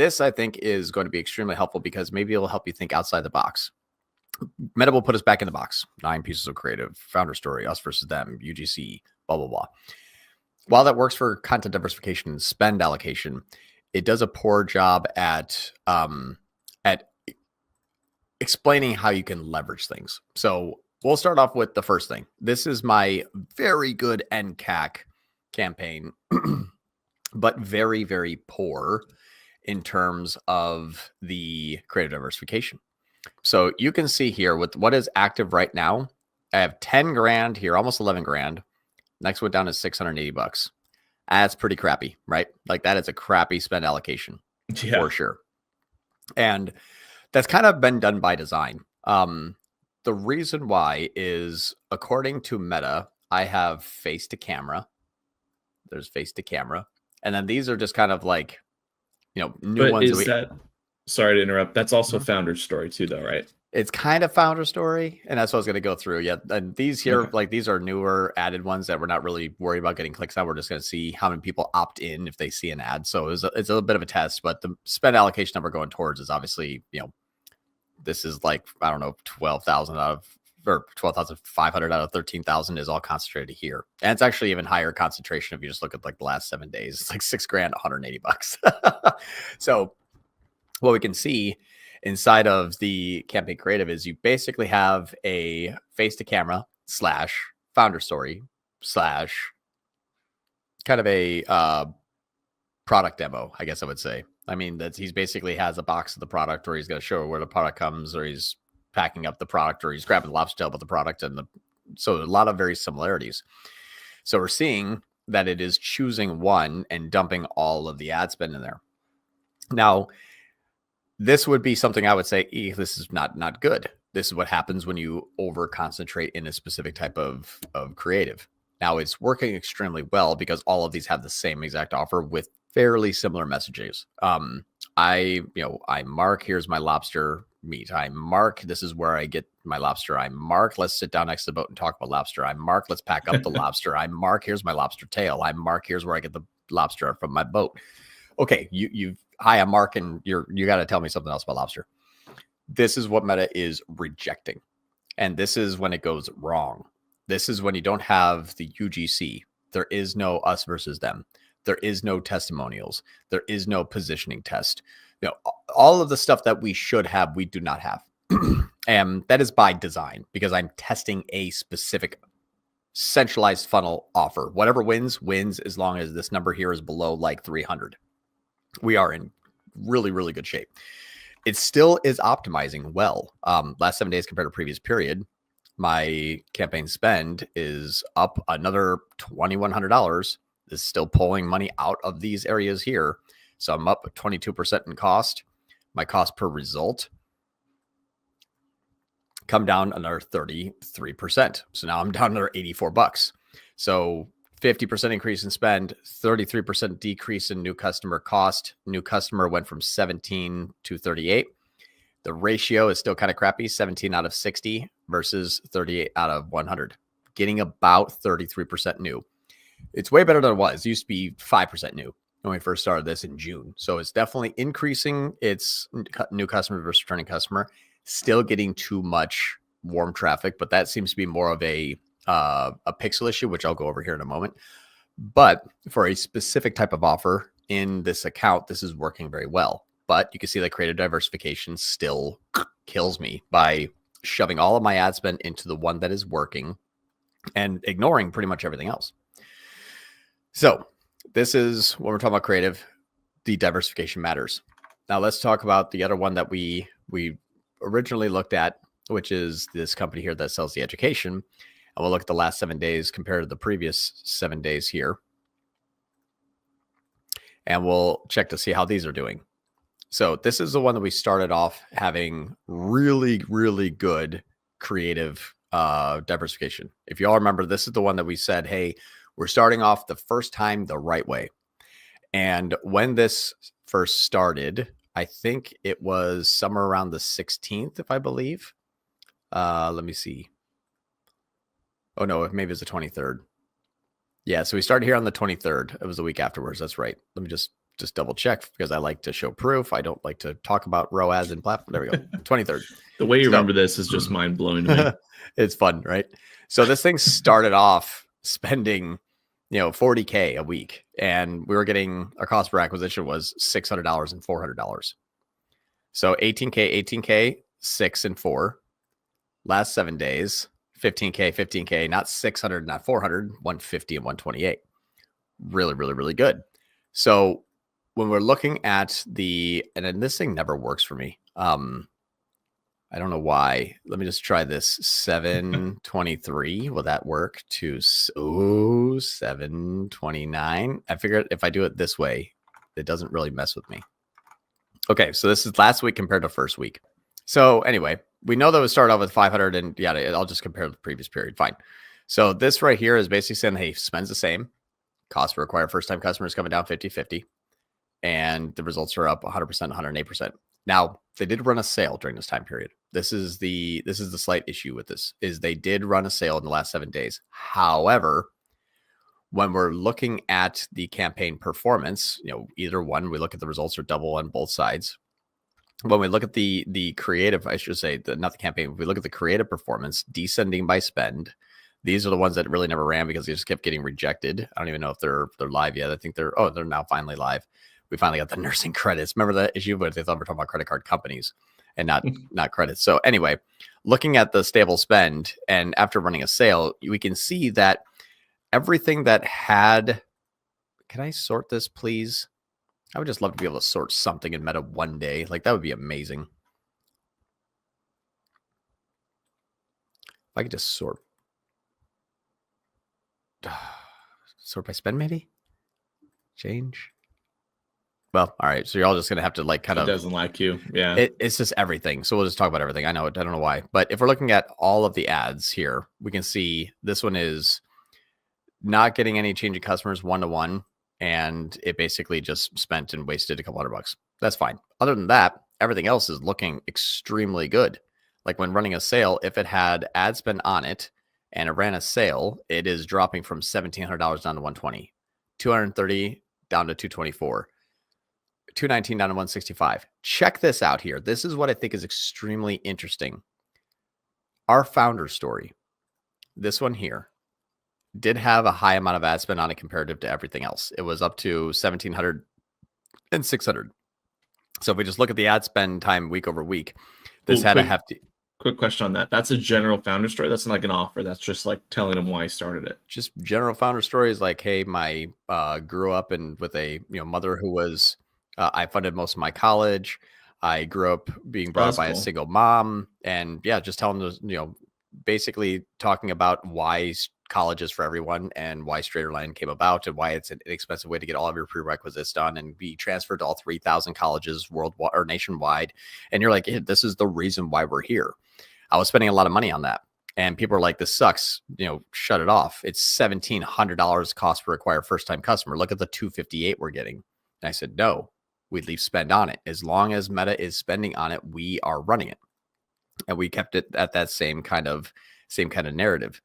this I think is going to be extremely helpful because maybe it'll help you think outside the box. Meta will put us back in the box. 9 pieces of creative, founder story, us versus them, UGC, blah, blah, blah. While that works for content diversification and spend allocation, it does a poor job at explaining how you can leverage things. So we'll start off with the first thing. This is my very good NCAC campaign, but very, very poor in terms of the creative diversification. So you can see here with what is active right now, I have 10 grand here, almost 11 grand. Next one down is $680. That's pretty crappy, right? Like that is a crappy spend allocation for sure. And that's kind of been done by design. The reason why is according to Meta, I have face to camera. There's face to camera. And then these are just kind of like, new ones. Sorry to interrupt. That's also founder story too, though, right? It's kind of founder story. And that's what I was going to go through. Yeah. And these here, these are newer added ones that we're not really worried about getting clicks on. We're just going to see how many people opt in if they see an ad. So it's a little bit of a test, but the spend allocation that we're going towards is obviously, this is like, I don't know, 12,000 or 12,500 out of 13,000 is all concentrated here. And it's actually even higher concentration if you just look at like the last 7 days. It's like $6 grand, $180. So what we can see inside of the campaign creative is you basically have a face to camera / founder story / kind of a product demo, I guess I would say. I mean, he's basically has a box of the product, or he's going to show where the product comes, or he's packing up the product, or he's grabbing the lobster tail with the product. So a lot of very similarities. So we're seeing that it is choosing one and dumping all of the ad spend in there. Now, this would be something I would say, this is not good. This is what happens when you over concentrate in a specific type of creative. Now it's working extremely well because all of these have the same exact offer with fairly similar messages. I mark, here's my lobster meat. I mark, this is where I get my lobster. I mark, let's sit down next to the boat and talk about lobster. I mark, let's pack up the lobster. I mark, here's my lobster tail. I mark, here's where I get the lobster from my boat. Okay, hi, I'm Mark, and you got to tell me something else about lobster. This is what Meta is rejecting. And this is when it goes wrong. This is when you don't have the UGC. There is no us versus them. There is no testimonials. There is no positioning test. All of the stuff that we should have, we do not have. And that is by design because I'm testing a specific centralized funnel offer. Whatever wins as long as this number here is below like 300. We are in really, really good shape. It still is optimizing well. Last 7 days compared to previous period, my campaign spend is up another $2,100. This is still pulling money out of these areas here. So I'm up 22% in cost. My cost per result come down another 33%. So now I'm down another $84. So 50% increase in spend, 33% decrease in new customer cost. New customer went from 17 to 38. The ratio is still kind of crappy, 17 out of 60 versus 38 out of 100, getting about 33% new. It's way better than it was. It used to be 5% new when we first started this in June. So it's definitely increasing its new customer versus returning customer, still getting too much warm traffic, but that seems to be more of a pixel issue, which I'll go over here in a moment. But for a specific type of offer in this account, this is working very well. But you can see that creative diversification still kills me by shoving all of my ad spend into the one that is working and ignoring pretty much everything else. So this is when we're talking about creative, the diversification matters. Now let's talk about the other one that we originally looked at, which is this company here that sells the education. And we'll look at the last 7 days compared to the previous 7 days here. And we'll check to see how these are doing. So this is the one that we started off having really, really good creative diversification. If you all remember, this is the one that we said, hey, we're starting off the first time the right way. And when this first started, I think it was somewhere around the 16th, if I believe. Let me see. Oh, no, maybe it was the 23rd. Yeah, so we started here on the 23rd. It was the week afterwards. That's right. Let me just just double check because I like to show proof. I don't like to talk about ROAS and platform. There we go. 23rd. The way you remember this is just mind blowing to me. It's fun, right? So this thing started off spending, $40K a week, and we were getting our cost per acquisition was $600 and $400. So 18K, 6 and 4. Last 7 days, 15K, not 600, not 400, 150 and 128. Really, really, really good. So when we're looking at and then this thing never works for me. I don't know why. Let me just try this. 723. Will that work? 729. I figured if I do it this way, it doesn't really mess with me. Okay, so this is last week compared to first week. So anyway, we know that we started off with 500 and I'll just compare the previous period. Fine. So this right here is basically saying, hey, spends the same. Cost per acquire first-time customers coming down 50-50. And the results are up 100%, 108%. Now, they did run a sale during this time period. This is the slight issue with this, is they did run a sale in the last 7 days. However, when we're looking at the campaign performance, either one, we look at the results are double on both sides. When we look at the creative, I should say, not the campaign, if we look at the creative performance, descending by spend, these are the ones that really never ran because they just kept getting rejected. I don't even know if they're live yet. I think they're now finally live. We finally got the nursing credits. Remember that issue, but they thought we were talking about credit card companies and not credits. So anyway, looking at the stable spend and after running a sale, we can see that everything that had, can I sort this, please? I would just love to be able to sort something in Meta one day. Like that would be amazing. If I could just sort by spend, maybe change. Well, all right. So you're all just gonna have to kind of. It doesn't like you, yeah. It's just everything. So we'll just talk about everything. I know it. I don't know why, but if we're looking at all of the ads here, we can see this one is not getting any change in customers 1-to-1, and it basically just spent and wasted a couple $100. That's fine. Other than that, everything else is looking extremely good. Like when running a sale, if it had ad spend on it and it ran a sale, it is dropping from $1,700 down to $120, $230 down to $224, $219 down to $165. Check this out here. This is what I think is extremely interesting. Our founder story, this one here, did have a high amount of ad spend on it comparative to everything else. It was up to $1,700 and $600. So if we just look at the ad spend time week over week, this had a hefty. Quick question on that. That's a general founder story. That's not like an offer. That's just like telling them why he started it. Just general founder stories like, hey, my grew up with a mother who was I funded most of my college. I grew up being brought up by a single mom, and just telling those, basically talking about why college is for everyone and why Straighter Line came about and why it's an inexpensive way to get all of your prerequisites done and be transferred to all 3,000 colleges worldwide or nationwide. And you're like, hey, this is the reason why we're here. I was spending a lot of money on that. And people are like, this sucks. Shut it off. It's $1,700 cost per acquire first-time customer. Look at the $258 we're getting. And I said, no, we'd leave spend on it. As long as Meta is spending on it, we are running it. And we kept it at that same kind of narrative.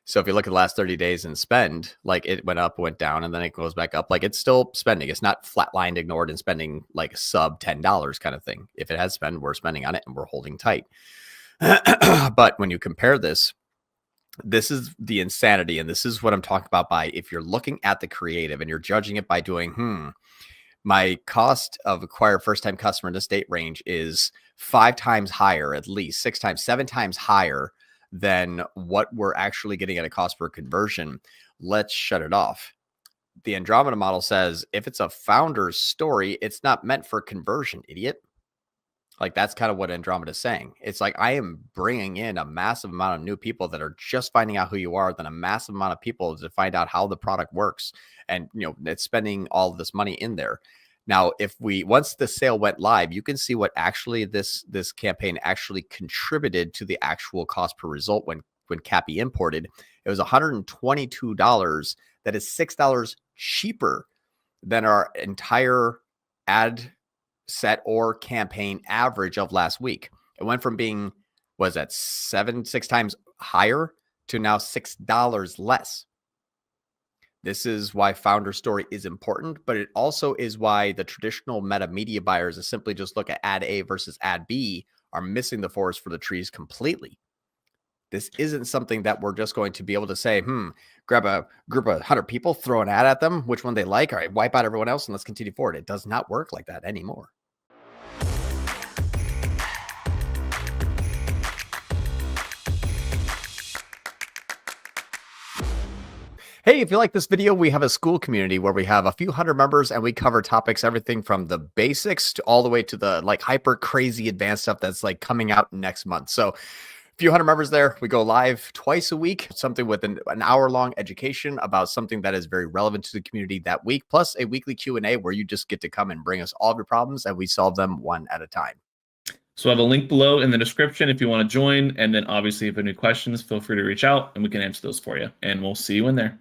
So if you look at the last 30 days and spend, like it went up, went down, and then it goes back up. Like it's still spending. It's not flatlined, ignored, and spending like sub $10 kind of thing. If it has spend, we're spending on it and we're holding tight. But when you compare this is the insanity. And this is what I'm talking about by if you're looking at the creative and you're judging it by doing, my cost of acquire first-time customer in this date range is 5 times higher, at least 6 times, 7 times higher than what we're actually getting at a cost per conversion. Let's shut it off. The Andromeda model says if it's a founder's story, it's not meant for conversion, idiot. Like that's kind of what Andromeda is saying. It's like I am bringing in a massive amount of new people that are just finding out who you are, then a massive amount of people to find out how the product works, and it's spending all of this money in there. Now, once the sale went live, you can see what actually this campaign actually contributed to the actual cost per result when CAPI imported. It was $122. That is $6 cheaper than our entire ad set or campaign average of last week. It went from being, was that 6 times higher to now $6 less. This is why founder story is important, but it also is why the traditional meta media buyers that simply just look at ad A versus ad B are missing the forest for the trees completely. This isn't something that we're just going to be able to say, grab a group of 100 people, throw an ad at them, which one they like, all right, wipe out everyone else, and let's continue forward. It does not work like that anymore. Hey, if you like this video, we have a Skool Community where we have a few hundred members and we cover topics, everything from the basics to all the way to the like hyper crazy advanced stuff that's like coming out next month. So a few hundred members there. We go live twice a week, something with an hour-long education about something that is very relevant to the community that week, plus a weekly Q&A where you just get to come and bring us all of your problems and we solve them one at a time. So I have a link below in the description if you want to join. And then obviously if you have any questions, feel free to reach out and we can answer those for you. And we'll see you in there.